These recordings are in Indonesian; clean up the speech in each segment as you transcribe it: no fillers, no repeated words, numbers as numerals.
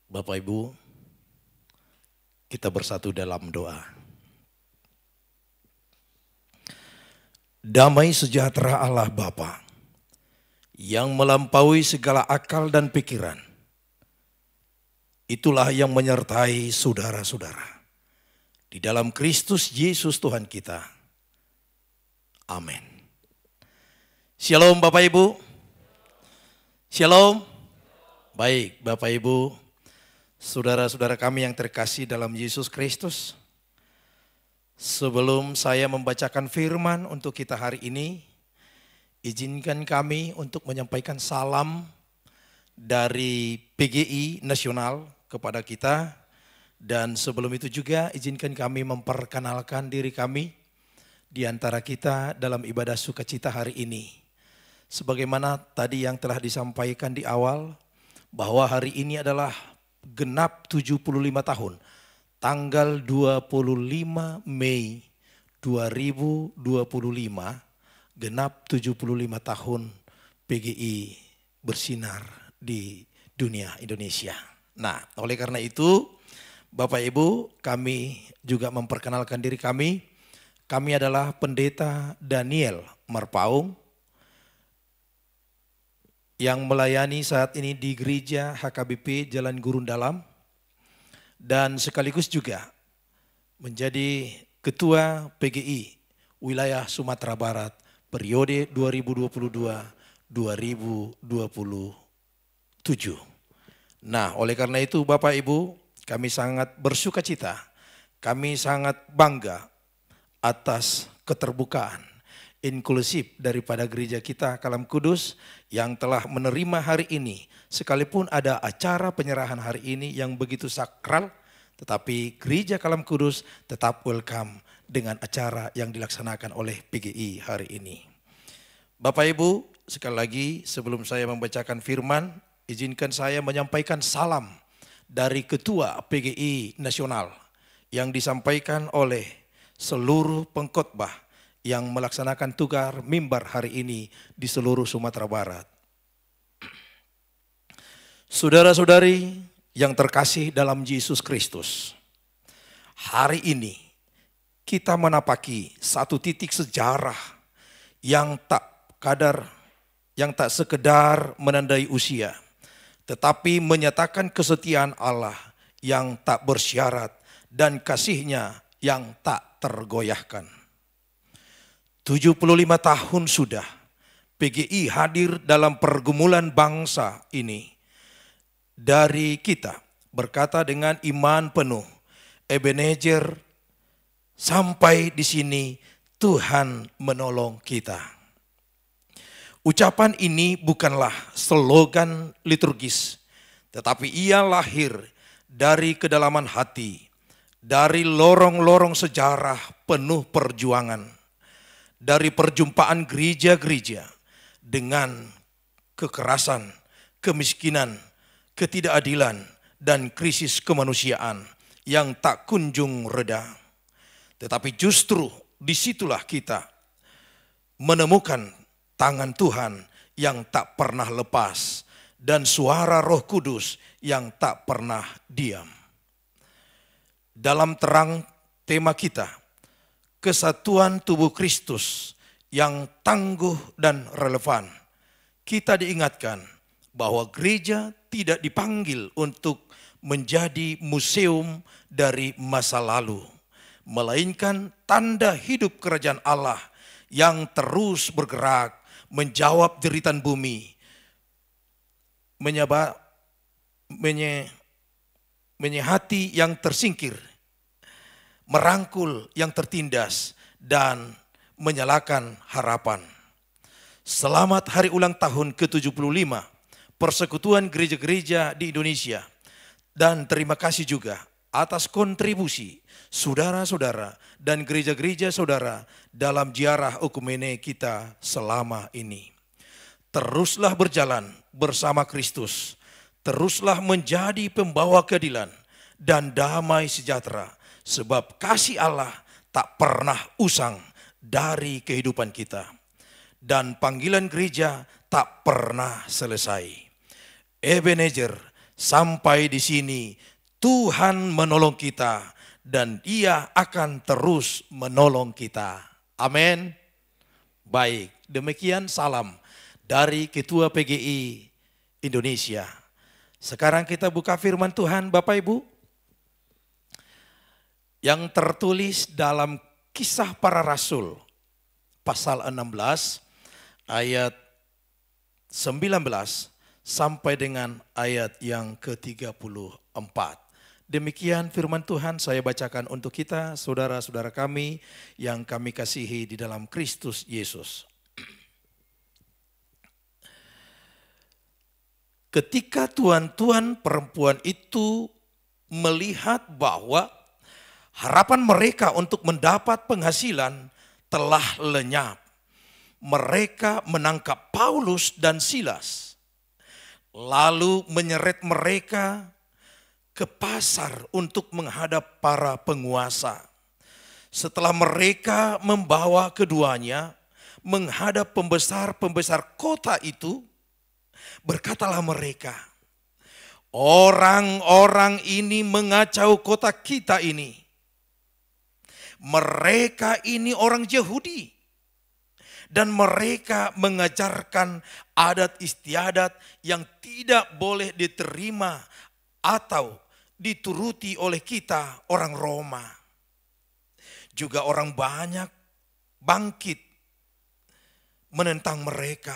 Bapak Ibu, kita bersatu dalam doa. Damai sejahtera Allah Bapa yang melampaui segala akal dan pikiran, itulah yang menyertai saudara-saudara di dalam Kristus Yesus Tuhan kita. Amin. Shalom Bapak Ibu. Shalom. Baik Bapak Ibu, saudara-saudara kami yang terkasih dalam Yesus Kristus. Sebelum saya membacakan firman untuk kita hari ini, izinkan kami untuk menyampaikan salam dari PGI Nasional kepada kita. Dan sebelum itu juga izinkan kami memperkenalkan diri kami di antara kita dalam ibadah sukacita hari ini. Sebagaimana tadi yang telah disampaikan di awal, bahwa hari ini adalah genap 75 tahun. Tanggal 25 Mei 2025, genap 75 tahun PGI bersinar di dunia Indonesia. Nah, oleh karena itu Bapak Ibu, kami juga memperkenalkan diri kami. Kami adalah Pendeta Daniel Marpaung yang melayani saat ini di Gereja HKBP Jalan Gurun Dalam dan sekaligus juga menjadi Ketua PGI Wilayah Sumatera Barat periode 2022-2027. Nah, oleh karena itu Bapak Ibu, kami sangat bersuka cita, kami sangat bangga atas keterbukaan inklusif daripada gereja kita Kalam Kudus yang telah menerima hari ini. Sekalipun ada acara penyerahan hari ini yang begitu sakral, tetapi gereja Kalam Kudus tetap welcome dengan acara yang dilaksanakan oleh PGI hari ini. Bapak Ibu, sekali lagi sebelum saya membacakan firman, izinkan saya menyampaikan salam dari Ketua PGI Nasional yang disampaikan oleh seluruh pengkhotbah yang melaksanakan tugas mimbar hari ini di seluruh Sumatera Barat. Saudara-saudari yang terkasih dalam Yesus Kristus, hari ini kita menapaki satu titik sejarah yang tak sekedar menandai usia, tetapi menyatakan kesetiaan Allah yang tak bersyarat dan kasih-Nya yang tak tergoyahkan. 75 tahun sudah PGI hadir dalam pergumulan bangsa ini. Dari kita berkata dengan iman penuh, Ebenezer, sampai di sini Tuhan menolong kita. Ucapan ini bukanlah slogan liturgis, tetapi ia lahir dari kedalaman hati, dari lorong-lorong sejarah penuh perjuangan, dari perjumpaan gereja-gereja dengan kekerasan, kemiskinan, ketidakadilan, dan krisis kemanusiaan yang tak kunjung reda. Tetapi justru disitulah kita menemukan tangan Tuhan yang tak pernah lepas dan suara Roh Kudus yang tak pernah diam. Dalam terang tema kita, kesatuan tubuh Kristus yang tangguh dan relevan, kita diingatkan bahwa gereja tidak dipanggil untuk menjadi museum dari masa lalu, melainkan tanda hidup kerajaan Allah yang terus bergerak menjawab jeritan bumi, menyehati yang tersingkir, merangkul yang tertindas, dan menyalakan harapan. Selamat hari ulang tahun ke-75 Persekutuan Gereja-Gereja di Indonesia. Dan terima kasih juga atas kontribusi saudara-saudara dan gereja-gereja saudara dalam ziarah okumene kita selama ini. Teruslah berjalan bersama Kristus. Teruslah menjadi pembawa keadilan dan damai sejahtera. Sebab kasih Allah tak pernah usang dari kehidupan kita. Dan panggilan gereja tak pernah selesai. Ebenezer, Sampai di sini Tuhan menolong kita dan Dia akan terus menolong kita. Amin. Baik, demikian salam dari Ketua PGI Indonesia. Sekarang kita buka firman Tuhan Bapak Ibu, yang tertulis dalam Kisah Para Rasul pasal 16 ayat 19 sampai dengan ayat yang ke-34. Demikian firman Tuhan saya bacakan untuk kita, saudara-saudara kami yang kami kasihi di dalam Kristus Yesus. Ketika tuan-tuan perempuan itu melihat bahwa harapan mereka untuk mendapat penghasilan telah lenyap, mereka menangkap Paulus dan Silas, lalu menyeret mereka ke pasar untuk menghadap para penguasa. Setelah mereka membawa keduanya menghadap pembesar-pembesar kota itu, berkatalah mereka, orang-orang ini mengacau kota kita ini. Mereka ini orang Yahudi dan mereka mengajarkan adat istiadat yang tidak boleh diterima atau dituruti oleh kita orang Roma. Juga orang banyak bangkit menentang mereka.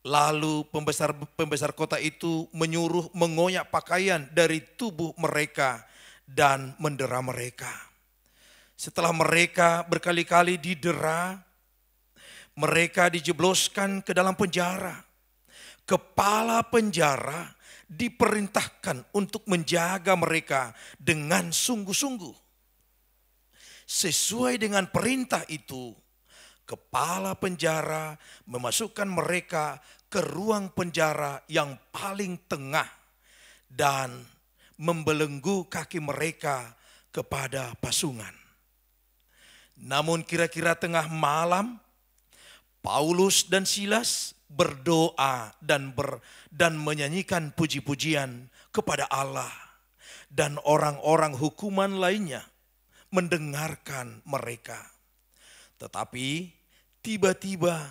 Lalu pembesar kota itu menyuruh mengoyak pakaian dari tubuh mereka dan mendera mereka. Setelah mereka berkali-kali didera, mereka dijebloskan ke dalam penjara. Kepala penjara diperintahkan untuk menjaga mereka dengan sungguh-sungguh. Sesuai dengan perintah itu, kepala penjara memasukkan mereka ke ruang penjara yang paling tengah dan membelenggu kaki mereka kepada pasungan. Namun kira-kira tengah malam, Paulus dan Silas berdoa dan menyanyikan puji-pujian kepada Allah, dan orang-orang hukuman lainnya mendengarkan mereka. Tetapi tiba-tiba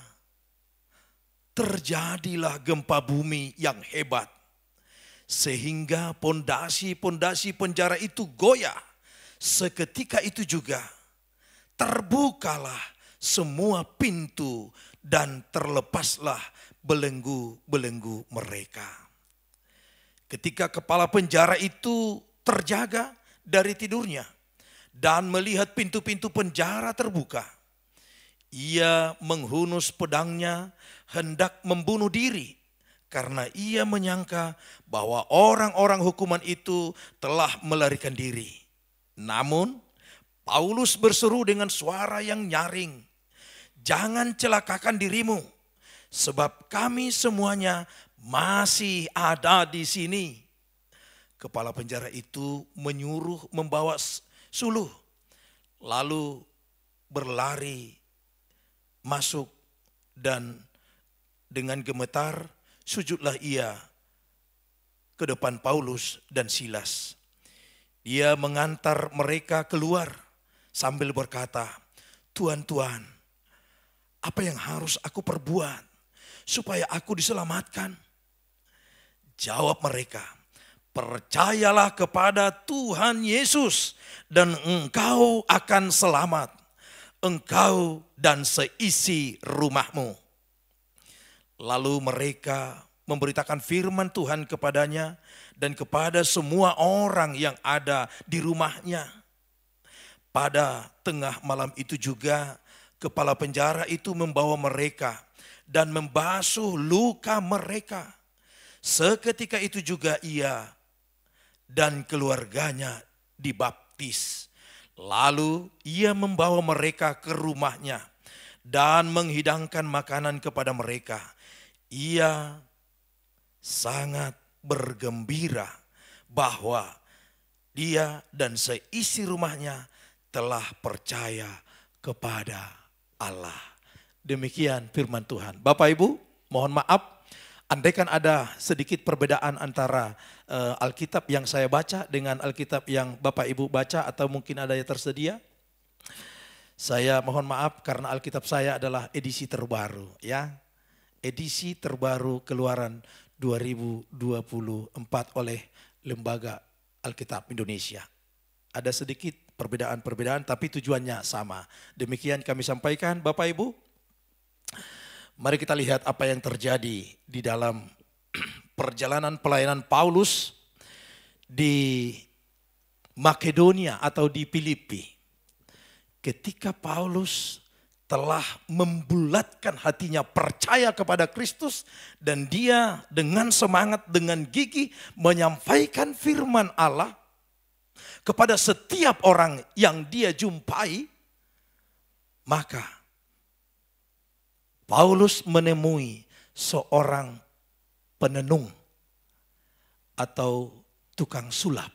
terjadilah gempa bumi yang hebat, sehingga pondasi-pondasi penjara itu goyah. Seketika itu juga terbukalah semua pintu dan terlepaslah belenggu-belenggu mereka. Ketika kepala penjara itu terjaga dari tidurnya dan melihat pintu-pintu penjara terbuka, ia menghunus pedangnya hendak membunuh diri karena ia menyangka bahwa orang-orang hukuman itu telah melarikan diri. Namun Paulus berseru dengan suara yang nyaring, "Jangan celakakan dirimu, sebab kami semuanya masih ada di sini." Kepala penjara itu menyuruh membawa suluh, lalu berlari masuk, dan dengan gemetar sujudlah ia ke depan Paulus dan Silas. Dia mengantar mereka keluar sambil berkata, "Tuan-tuan, apa yang harus aku perbuat supaya aku diselamatkan?" Jawab mereka, "Percayalah kepada Tuhan Yesus dan engkau akan selamat, engkau dan seisi rumahmu." Lalu mereka memberitakan firman Tuhan kepadanya dan kepada semua orang yang ada di rumahnya. Pada tengah malam itu juga kepala penjara itu membawa mereka dan membasuh luka mereka. Seketika itu juga ia dan keluarganya dibaptis. Lalu ia membawa mereka ke rumahnya dan menghidangkan makanan kepada mereka. Ia sangat bergembira bahwa dia dan seisi rumahnya telah percaya kepada Allah. Demikian firman Tuhan. Bapak Ibu, mohon maaf Andaikan ada sedikit perbedaan antara Alkitab yang saya baca dengan Alkitab yang Bapak Ibu baca atau mungkin ada yang tersedia, saya mohon maaf karena Alkitab saya adalah edisi terbaru ya. Edisi terbaru keluaran 2024 oleh Lembaga Alkitab Indonesia. Ada sedikit perbedaan-perbedaan tapi tujuannya sama. Demikian kami sampaikan Bapak Ibu. Mari kita lihat apa yang terjadi di dalam perjalanan pelayanan Paulus di Makedonia atau di Filipi. Ketika Paulus telah membulatkan hatinya percaya kepada Kristus dan dia dengan semangat, dengan gigih menyampaikan firman Allah kepada setiap orang yang dia jumpai, maka Paulus menemui seorang penenung atau tukang sulap.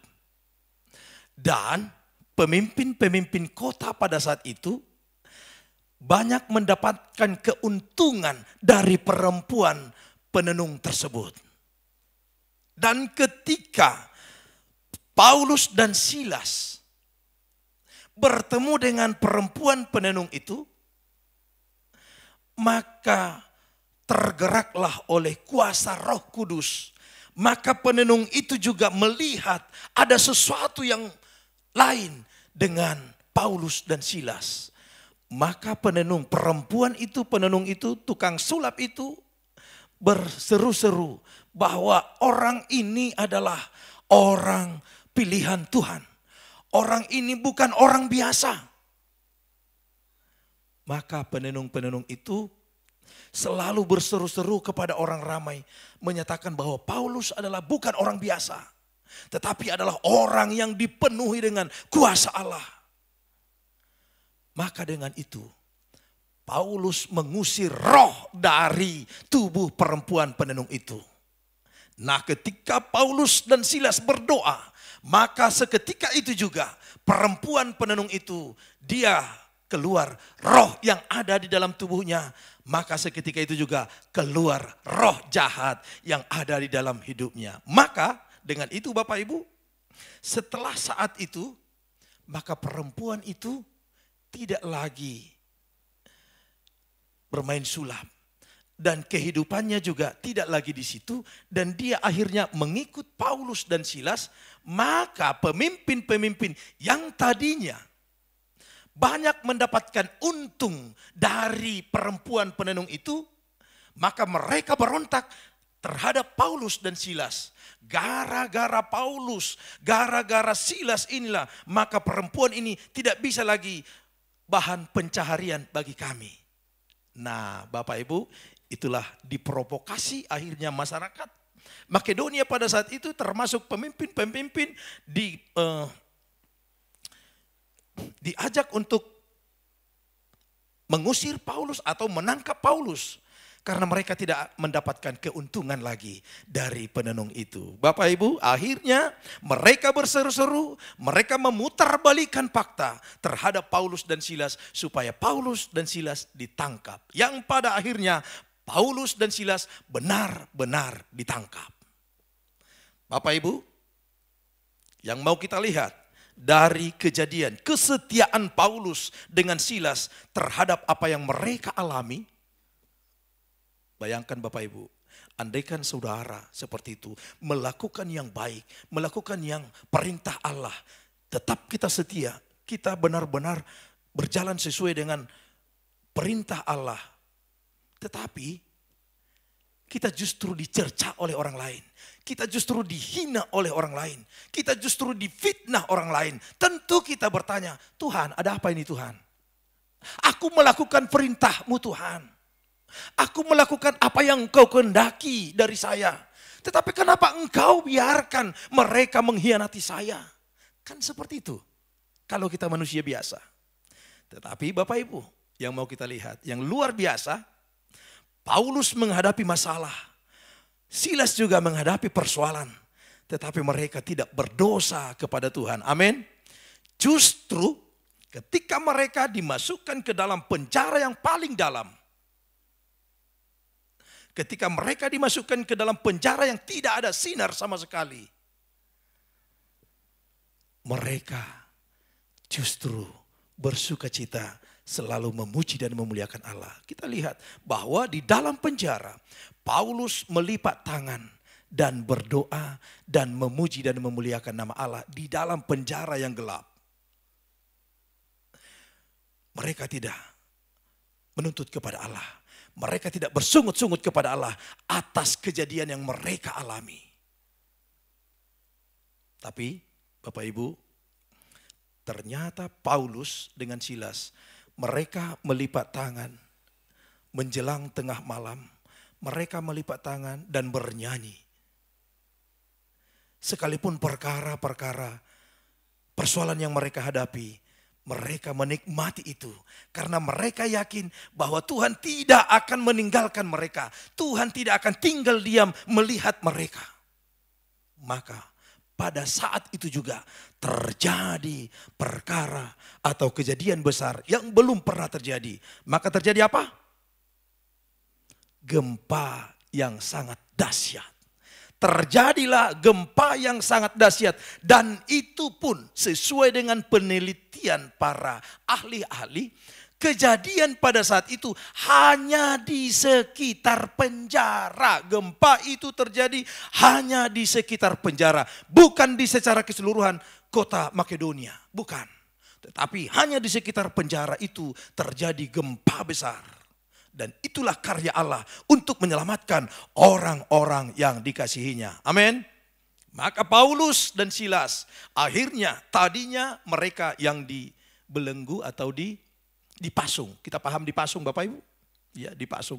Dan pemimpin-pemimpin kota pada saat itu banyak mendapatkan keuntungan dari perempuan penenung tersebut. Dan ketika Paulus dan Silas bertemu dengan perempuan penenung itu, maka tergeraklah oleh kuasa Roh Kudus. Maka penenung itu juga melihat ada sesuatu yang lain dengan Paulus dan Silas. Maka perempuan itu, penenung itu, tukang sulap itu berseru-seru bahwa orang ini adalah orang pilihan Tuhan. Orang ini bukan orang biasa. Maka penenung-penenung itu selalu berseru-seru kepada orang ramai, menyatakan bahwa Paulus adalah bukan orang biasa, tetapi adalah orang yang dipenuhi dengan kuasa Allah. Maka dengan itu Paulus mengusir roh dari tubuh perempuan penenung itu. Nah, ketika Paulus dan Silas berdoa, maka seketika itu juga perempuan penenung itu dia keluar roh yang ada di dalam tubuhnya. Maka seketika itu juga keluar roh jahat yang ada di dalam hidupnya. Maka dengan itu Bapak Ibu, setelah saat itu, maka perempuan itu tidak lagi bermain sulap. Dan kehidupannya juga tidak lagi di situ. Dan dia akhirnya mengikut Paulus dan Silas. Maka pemimpin-pemimpin yang tadinya banyak mendapatkan untung dari perempuan penenung itu, maka mereka berontak terhadap Paulus dan Silas. Gara-gara Paulus, gara-gara Silas inilah, maka perempuan ini tidak bisa lagi bahan pencaharian bagi kami. Nah, Bapak Ibu, itulah diprovokasi akhirnya masyarakat Makedonia pada saat itu, termasuk pemimpin-pemimpin diajak untuk mengusir Paulus atau menangkap Paulus. Karena mereka tidak mendapatkan keuntungan lagi dari penenung itu. Bapak Ibu, akhirnya mereka berseru-seru, mereka memutarbalikkan fakta terhadap Paulus dan Silas supaya Paulus dan Silas ditangkap. Yang pada akhirnya Paulus dan Silas benar-benar ditangkap. Bapak Ibu, yang mau kita lihat dari kejadian kesetiaan Paulus dengan Silas terhadap apa yang mereka alami. Bayangkan Bapak Ibu, andaikan saudara seperti itu melakukan yang baik, melakukan yang perintah Allah, tetap kita setia, kita benar-benar berjalan sesuai dengan perintah Allah. Tetapi kita justru dicerca oleh orang lain, kita justru dihina oleh orang lain, kita justru difitnah orang lain. Tentu kita bertanya, Tuhan, ada apa ini Tuhan? Aku melakukan perintah-Mu Tuhan. Aku melakukan apa yang Engkau kehendaki dari saya. Tetapi kenapa Engkau biarkan mereka mengkhianati saya? Kan seperti itu kalau kita manusia biasa. Tetapi Bapak Ibu, yang mau kita lihat, yang luar biasa, Paulus menghadapi masalah, Silas juga menghadapi persoalan, tetapi mereka tidak berdosa kepada Tuhan. Amin. Justru ketika mereka dimasukkan ke dalam penjara yang paling dalam, ketika mereka dimasukkan ke dalam penjara yang tidak ada sinar sama sekali, mereka justru bersukacita, selalu memuji dan memuliakan Allah. Kita lihat bahwa di dalam penjara, Paulus melipat tangan dan berdoa dan memuji dan memuliakan nama Allah di dalam penjara yang gelap. Mereka tidak menuntut kepada Allah. Mereka tidak bersungut-sungut kepada Allah atas kejadian yang mereka alami. Tapi Bapak Ibu, ternyata Paulus dengan Silas, mereka melipat tangan menjelang tengah malam. Mereka melipat tangan dan bernyanyi. Sekalipun perkara-perkara persoalan yang mereka hadapi, mereka menikmati itu. Karena mereka yakin bahwa Tuhan tidak akan meninggalkan mereka. Tuhan tidak akan tinggal diam melihat mereka. Maka pada saat itu juga terjadi perkara atau kejadian besar yang belum pernah terjadi. Maka terjadi apa? Gempa yang sangat dahsyat. Terjadilah gempa yang sangat dahsyat. Dan itu pun sesuai dengan penelitian para ahli-ahli. Kejadian pada saat itu hanya di sekitar penjara. Gempa itu terjadi hanya di sekitar penjara. Bukan di secara keseluruhan kota Makedonia. Bukan. Tetapi hanya di sekitar penjara itu terjadi gempa besar. Dan itulah karya Allah untuk menyelamatkan orang-orang yang dikasihinya. Amin. Maka Paulus dan Silas akhirnya tadinya mereka yang dibelenggu atau dipasung. Kita paham dipasung Bapak Ibu? Ya, dipasung.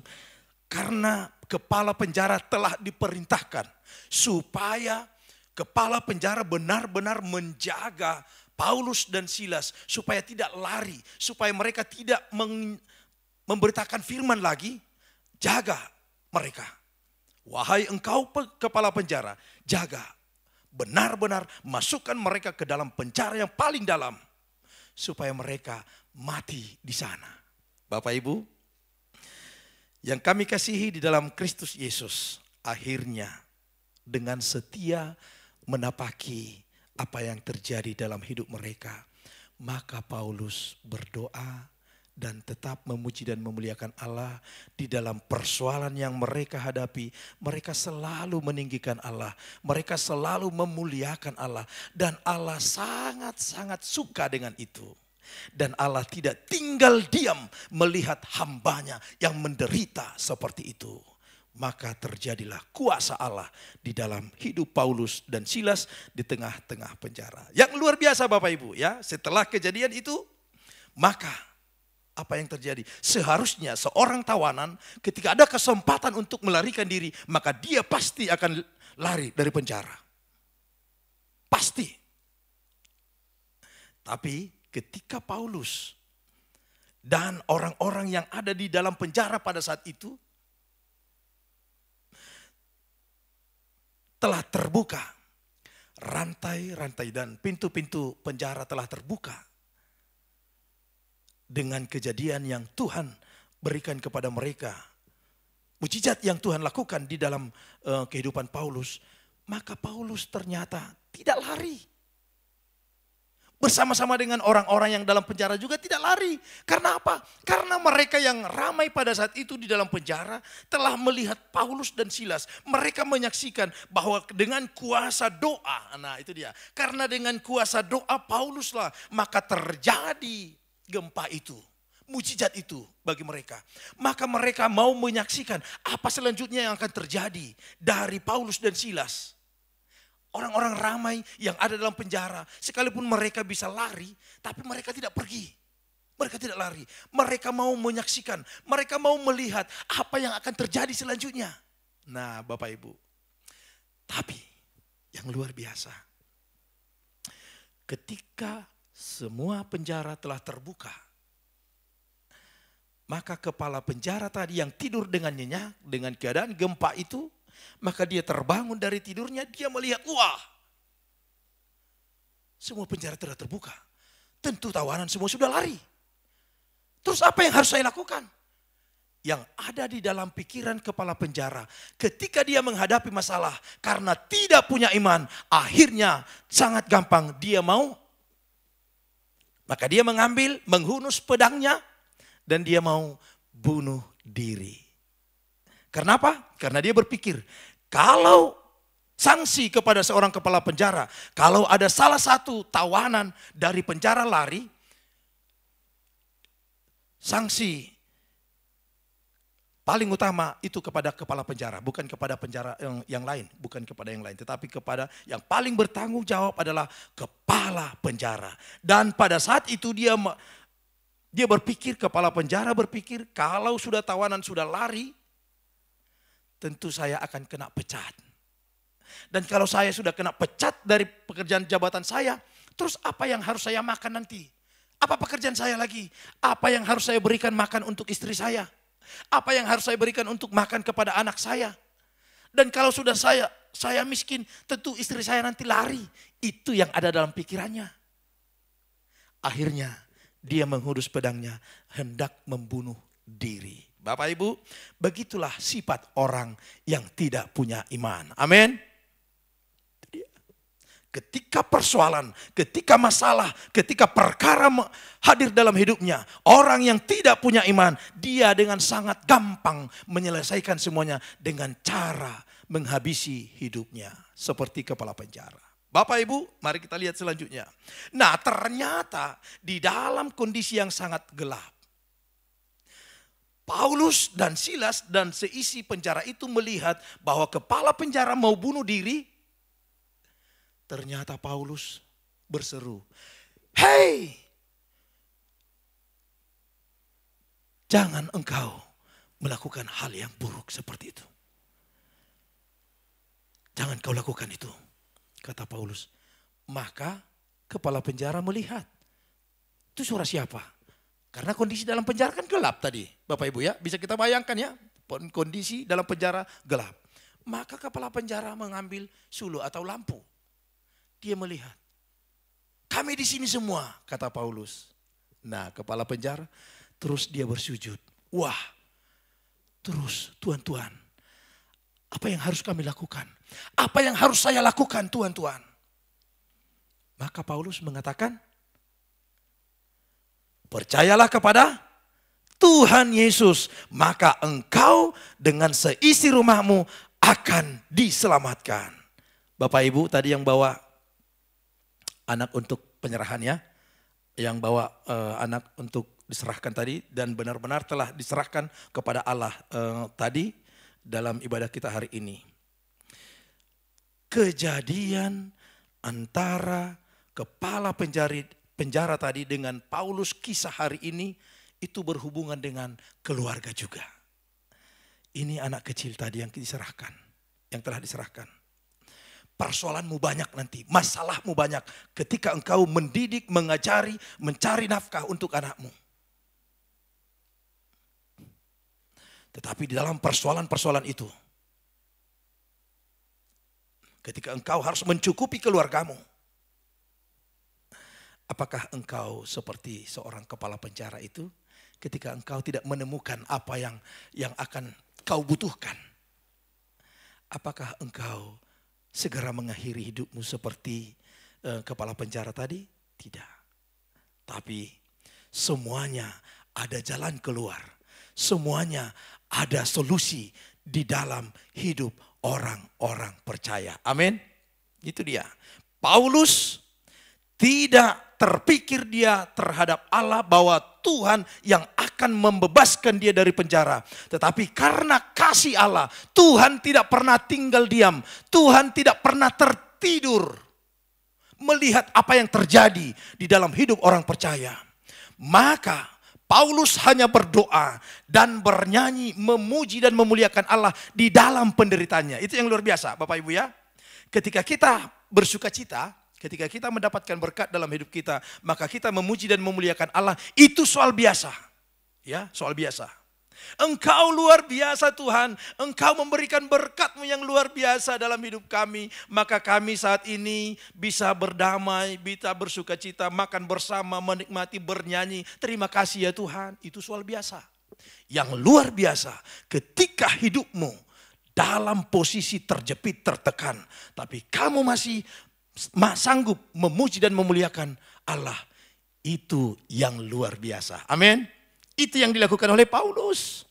Karena kepala penjara telah diperintahkan supaya kepala penjara benar-benar menjaga Paulus dan Silas supaya tidak lari, supaya mereka tidak memberitakan firman lagi. Jaga mereka. Wahai engkau kepala penjara, jaga. Benar-benar masukkan mereka ke dalam penjara yang paling dalam supaya mereka mati di sana. Bapak Ibu, yang kami kasihi di dalam Kristus Yesus, akhirnya dengan setia menapaki apa yang terjadi dalam hidup mereka, maka Paulus berdoa dan tetap memuji dan memuliakan Allah di dalam persoalan yang mereka hadapi. Mereka selalu meninggikan Allah, mereka selalu memuliakan Allah, dan Allah sangat-sangat suka dengan itu. Dan Allah tidak tinggal diam melihat hambanya yang menderita seperti itu. Maka terjadilah kuasa Allah di dalam hidup Paulus dan Silas di tengah-tengah penjara. Yang luar biasa Bapak Ibu ya. Setelah kejadian itu, maka apa yang terjadi? Seharusnya seorang tawanan ketika ada kesempatan untuk melarikan diri, maka dia pasti akan lari dari penjara. Pasti. Tapi ketika Paulus dan orang-orang yang ada di dalam penjara pada saat itu telah terbuka, rantai-rantai dan pintu-pintu penjara telah terbuka dengan kejadian yang Tuhan berikan kepada mereka, mujizat yang Tuhan lakukan di dalam kehidupan Paulus, maka Paulus ternyata tidak lari. Bersama-sama dengan orang-orang yang dalam penjara juga tidak lari. Karena apa? Karena mereka yang ramai pada saat itu di dalam penjara telah melihat Paulus dan Silas. Mereka menyaksikan bahwa dengan kuasa doa, nah itu dia. Karena dengan kuasa doa Pauluslah maka terjadi gempa itu. Mujizat itu bagi mereka. Maka mereka mau menyaksikan apa selanjutnya yang akan terjadi dari Paulus dan Silas. Orang-orang ramai yang ada dalam penjara, sekalipun mereka bisa lari, tapi mereka tidak pergi. Mereka tidak lari. Mereka mau menyaksikan, mereka mau melihat apa yang akan terjadi selanjutnya. Nah Bapak Ibu, tapi yang luar biasa, ketika semua penjara telah terbuka, maka kepala penjara tadi yang tidur dengan nyenyak, dengan keadaan gempa itu, maka dia terbangun dari tidurnya, dia melihat, wah, semua penjara telah terbuka. Tentu tawanan semua sudah lari. Terus apa yang harus saya lakukan? yang ada di dalam pikiran kepala penjara ketika dia menghadapi masalah karena tidak punya iman, akhirnya sangat gampang dia mau, maka dia menghunus pedangnya dan dia mau bunuh diri. Kenapa? Karena dia berpikir kalau sanksi kepada seorang kepala penjara, kalau ada salah satu tawanan dari penjara lari, sanksi paling utama itu kepada kepala penjara, bukan kepada penjara yang lain, bukan kepada yang lain, tetapi kepada yang paling bertanggung jawab adalah kepala penjara. Dan pada saat itu dia berpikir, kepala penjara berpikir, kalau sudah tawanan sudah lari, tentu saya akan kena pecat. Dan kalau saya sudah kena pecat dari pekerjaan jabatan saya, terus apa yang harus saya makan nanti? Apa pekerjaan saya lagi? Apa yang harus saya berikan makan untuk istri saya? Apa yang harus saya berikan untuk makan kepada anak saya? Dan kalau sudah saya miskin, tentu istri saya nanti lari. Itu yang ada dalam pikirannya. Akhirnya dia menghunus pedangnya, hendak membunuh diri. Bapak Ibu, begitulah sifat orang yang tidak punya iman. Amin. Ketika persoalan, ketika masalah, ketika perkara hadir dalam hidupnya, orang yang tidak punya iman, dia dengan sangat gampang menyelesaikan semuanya dengan cara menghabisi hidupnya. Seperti kepala penjara. Bapak Ibu, mari kita lihat selanjutnya. Nah, ternyata di dalam kondisi yang sangat gelap, Paulus dan Silas dan seisi penjara itu melihat bahwa kepala penjara mau bunuh diri. Ternyata Paulus berseru, "Hei, jangan engkau melakukan hal yang buruk seperti itu. Jangan kau lakukan itu," kata Paulus. Maka kepala penjara melihat. Itu suara siapa? Karena kondisi dalam penjara kan gelap tadi. Bapak Ibu ya, bisa kita bayangkan ya. Kondisi dalam penjara gelap. Maka kepala penjara mengambil suluh atau lampu. Dia melihat. "Kami di sini semua," kata Paulus. Nah, kepala penjara terus dia bersujud. "Wah, terus Tuan-Tuan, apa yang harus kami lakukan? Apa yang harus saya lakukan, Tuan-Tuan?" Maka Paulus mengatakan, "Percayalah kepada Tuhan Yesus, maka engkau dengan seisi rumahmu akan diselamatkan." Bapak Ibu tadi yang bawa anak untuk penyerahannya, yang bawa anak untuk diserahkan tadi, dan benar-benar telah diserahkan kepada Allah tadi dalam ibadah kita hari ini. Kejadian antara kepala penjara tadi dengan Paulus kisah hari ini itu berhubungan dengan keluarga juga. Ini anak kecil tadi yang diserahkan, yang telah diserahkan. Persoalanmu banyak nanti, masalahmu banyak ketika engkau mendidik, mengajari, mencari nafkah untuk anakmu. Tetapi di dalam persoalan-persoalan itu, ketika engkau harus mencukupi keluargamu, apakah engkau seperti seorang kepala penjara itu ketika engkau tidak menemukan apa yang akan kau butuhkan? Apakah engkau segera mengakhiri hidupmu seperti kepala penjara tadi? Tidak. Tapi semuanya ada jalan keluar. Semuanya ada solusi di dalam hidup orang-orang percaya. Amin. Itu dia. Paulus tidak terpikir dia terhadap Allah bahwa Tuhan yang akan membebaskan dia dari penjara. Tetapi karena kasih Allah, Tuhan tidak pernah tinggal diam. Tuhan tidak pernah tertidur melihat apa yang terjadi di dalam hidup orang percaya. Maka Paulus hanya berdoa dan bernyanyi, memuji dan memuliakan Allah di dalam penderitaannya. Itu yang luar biasa Bapak Ibu ya. Ketika kita bersuka cita, ketika kita mendapatkan berkat dalam hidup kita, maka kita memuji dan memuliakan Allah. Itu soal biasa. Ya, soal biasa. Engkau luar biasa Tuhan. Engkau memberikan berkat-Mu yang luar biasa dalam hidup kami. Maka kami saat ini bisa berdamai, bisa bersuka cita, makan bersama, menikmati, bernyanyi. Terima kasih ya Tuhan. Itu soal biasa. Yang luar biasa ketika hidupmu dalam posisi terjepit, tertekan. Tapi kamu masih sanggup memuji dan memuliakan Allah. Itu yang luar biasa. Amin. Itu yang dilakukan oleh Paulus.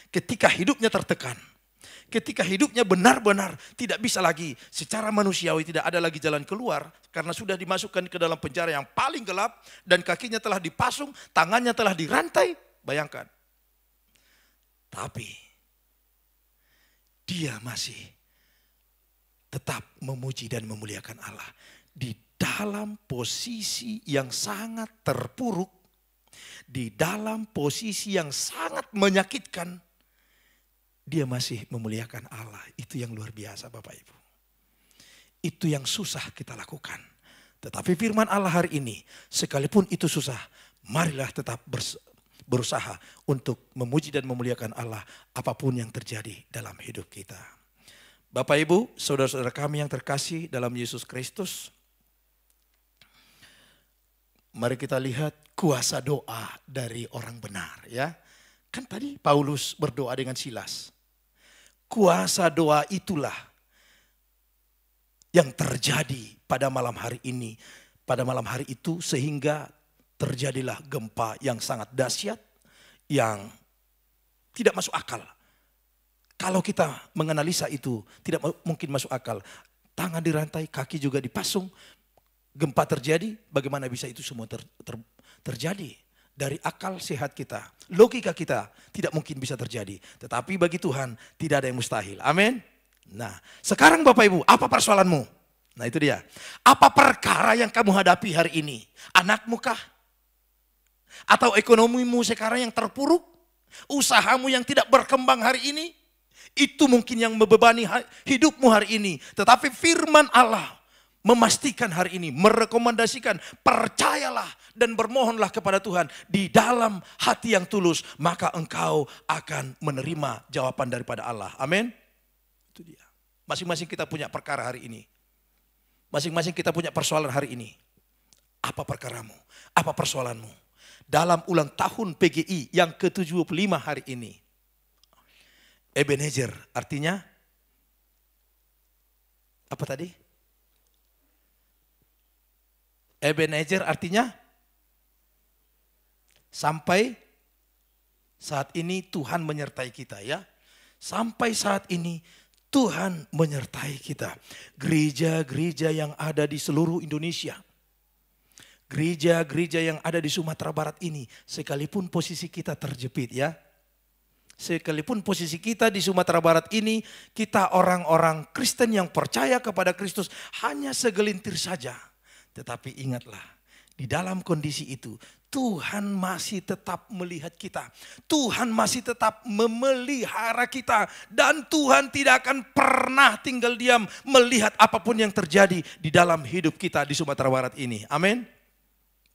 Ketika hidupnya tertekan. Ketika hidupnya benar-benar tidak bisa lagi secara manusiawi, tidak ada lagi jalan keluar. Karena sudah dimasukkan ke dalam penjara yang paling gelap. Dan kakinya telah dipasung, tangannya telah dirantai. Bayangkan. Tapi dia masih tetap memuji dan memuliakan Allah. Di dalam posisi yang sangat terpuruk. Di dalam posisi yang sangat menyakitkan. Dia masih memuliakan Allah. Itu yang luar biasa Bapak Ibu. Itu yang susah kita lakukan. Tetapi firman Allah hari ini, sekalipun itu susah, marilah tetap berusaha untuk memuji dan memuliakan Allah apapun yang terjadi dalam hidup kita. Bapak Ibu, saudara-saudara kami yang terkasih dalam Yesus Kristus, mari kita lihat kuasa doa dari orang benar, ya. Kan tadi Paulus berdoa dengan Silas. Kuasa doa itulah yang terjadi pada malam hari ini. Pada malam hari itu sehingga terjadilah gempa yang sangat dahsyat. Yang tidak masuk akal. Kalau kita menganalisa itu tidak mungkin masuk akal. Tangan dirantai, kaki juga dipasung. Gempa terjadi, bagaimana bisa itu semua terjadi? Dari akal sehat kita, logika kita tidak mungkin bisa terjadi. Tetapi bagi Tuhan tidak ada yang mustahil. Amin. Nah, sekarang Bapak Ibu, apa persoalanmu? Nah itu dia. Apa perkara yang kamu hadapi hari ini? Anakmu kah? Atau ekonomimu sekarang yang terpuruk? Usahamu yang tidak berkembang hari ini? Itu mungkin yang membebani hidupmu hari ini. Tetapi firman Allah memastikan hari ini, merekomendasikan, percayalah dan bermohonlah kepada Tuhan di dalam hati yang tulus, maka engkau akan menerima jawaban daripada Allah. Amin. Itu dia. Masing-masing kita punya perkara hari ini. Masing-masing kita punya persoalan hari ini. Apa perkaramu? Apa persoalanmu? Dalam ulang tahun PGI yang ke-75 hari ini. Ebenezer artinya apa tadi? Ebenezer artinya sampai saat ini Tuhan menyertai kita, ya. Sampai saat ini Tuhan menyertai kita. Gereja-gereja yang ada di seluruh Indonesia. Gereja-gereja yang ada di Sumatera Barat ini, sekalipun posisi kita terjepit, ya. Sekalipun posisi kita di Sumatera Barat ini, kita orang-orang Kristen yang percaya kepada Kristus hanya segelintir saja. Tetapi ingatlah, di dalam kondisi itu Tuhan masih tetap melihat kita. Tuhan masih tetap memelihara kita. Dan Tuhan tidak akan pernah tinggal diam melihat apapun yang terjadi di dalam hidup kita di Sumatera Barat ini. Amin.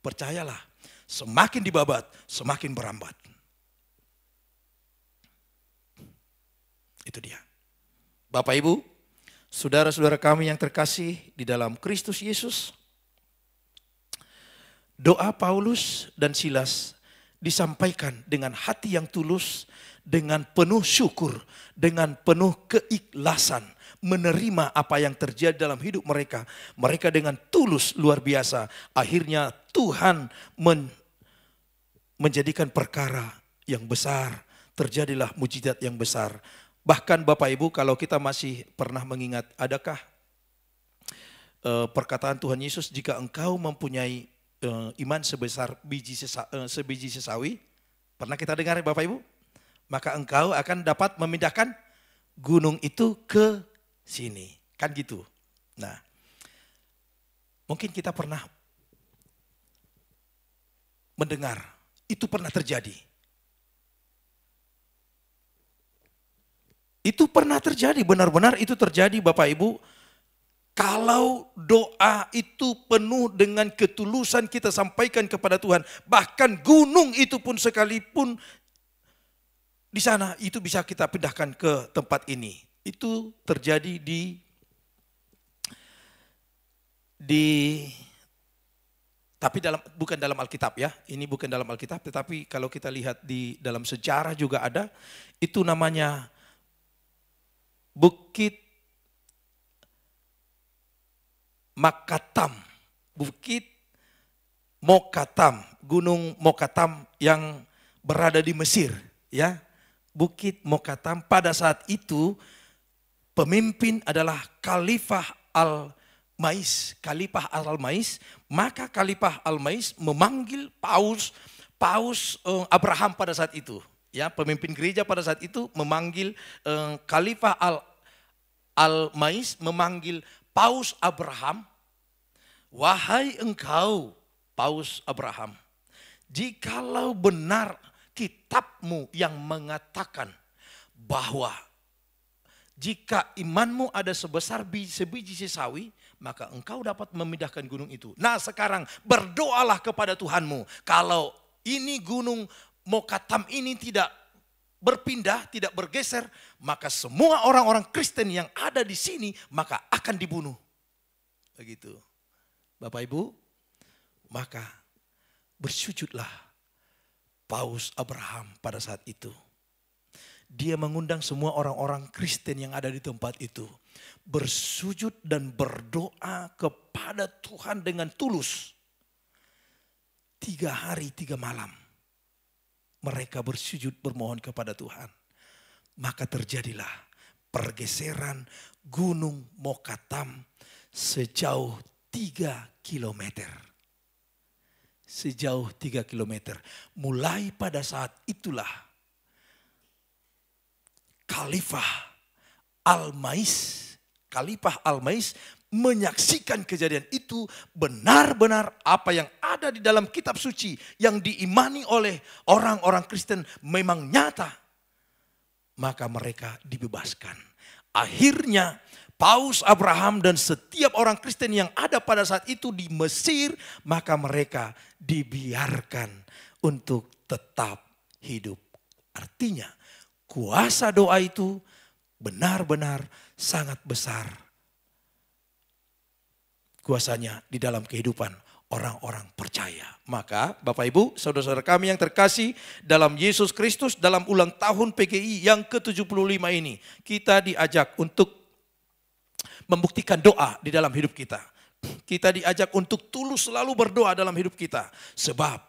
Percayalah, semakin dibabat, semakin berambat. Itu dia. Bapak Ibu, saudara-saudara kami yang terkasih di dalam Kristus Yesus. Doa Paulus dan Silas disampaikan dengan hati yang tulus, dengan penuh syukur, dengan penuh keikhlasan, menerima apa yang terjadi dalam hidup mereka. Mereka dengan tulus luar biasa. Akhirnya Tuhan menjadikan perkara yang besar. Terjadilah mujizat yang besar. Bahkan Bapak Ibu, kalau kita masih pernah mengingat, adakah perkataan Tuhan Yesus, jika engkau mempunyai iman sebesar sebiji sesawi, pernah kita dengar Bapak Ibu? Maka engkau akan dapat memindahkan gunung itu ke sini. Kan gitu. Nah, mungkin kita pernah mendengar, itu pernah terjadi. Itu pernah terjadi, benar-benar itu terjadi Bapak Ibu. Kalau doa itu penuh dengan ketulusan kita sampaikan kepada Tuhan. Bahkan gunung itu pun sekalipun di sana itu bisa kita pindahkan ke tempat ini. Itu terjadi di Tapi bukan dalam Alkitab ya, ini bukan dalam Alkitab, tetapi kalau kita lihat di dalam sejarah juga ada, itu namanya Bukit Makatam, Bukit Mokatam, Gunung Mokatam yang berada di Mesir, ya. Bukit Mokatam pada saat itu pemimpin adalah Khalifah Al-Mais, maka Khalifah Al-Mais memanggil Paus Abraham pada saat itu. Ya, pemimpin gereja pada saat itu memanggil Khalifah Al-Mais memanggil Paus Abraham, wahai engkau Paus Abraham, jikalau benar kitabmu yang mengatakan bahwa jika imanmu ada sebesar sebiji sesawi, maka engkau dapat memindahkan gunung itu. Nah sekarang berdoalah kepada Tuhanmu. Kalau ini gunung Mokatam ini tidak berpindah, tidak bergeser, maka semua orang-orang Kristen yang ada di sini maka akan dibunuh. Begitu. Bapak Ibu, maka bersujudlah Paus Abraham pada saat itu. Dia mengundang semua orang-orang Kristen yang ada di tempat itu bersujud dan berdoa kepada Tuhan dengan tulus. 3 hari 3 malam mereka bersujud bermohon kepada Tuhan. Maka terjadilah pergeseran gunung Mokatam sejauh 3 kilometer. Sejauh 3 kilometer. Mulai pada saat itulah Khalifah Al-Mais menyaksikan kejadian itu, benar-benar apa yang ada di dalam kitab suci yang diimani oleh orang-orang Kristen memang nyata. Maka mereka dibebaskan. Akhirnya Paus Abraham dan setiap orang Kristen yang ada pada saat itu di Mesir, maka mereka dibiarkan untuk tetap hidup. Artinya kuasa doa itu benar-benar sangat besar kuasanya di dalam kehidupan orang-orang percaya. Maka Bapak Ibu, saudara-saudara kami yang terkasih dalam Yesus Kristus, dalam ulang tahun PGI yang ke-75 ini, kita diajak untuk membuktikan doa di dalam hidup kita. Kita diajak untuk tulus selalu berdoa dalam hidup kita. Sebab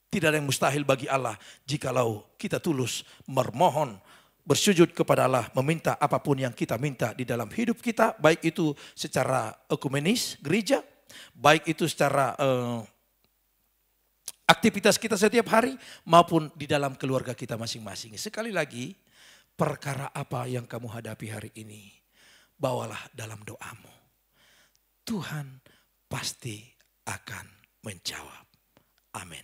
tidak ada yang mustahil bagi Allah jikalau kita tulus bermohon, bersujud kepada Allah, meminta apapun yang kita minta di dalam hidup kita, baik itu secara ekumenis gereja, baik itu secara aktivitas kita setiap hari, maupun di dalam keluarga kita masing-masing. Sekali lagi, perkara apa yang kamu hadapi hari ini, bawalah dalam doamu. Tuhan pasti akan menjawab. Amin.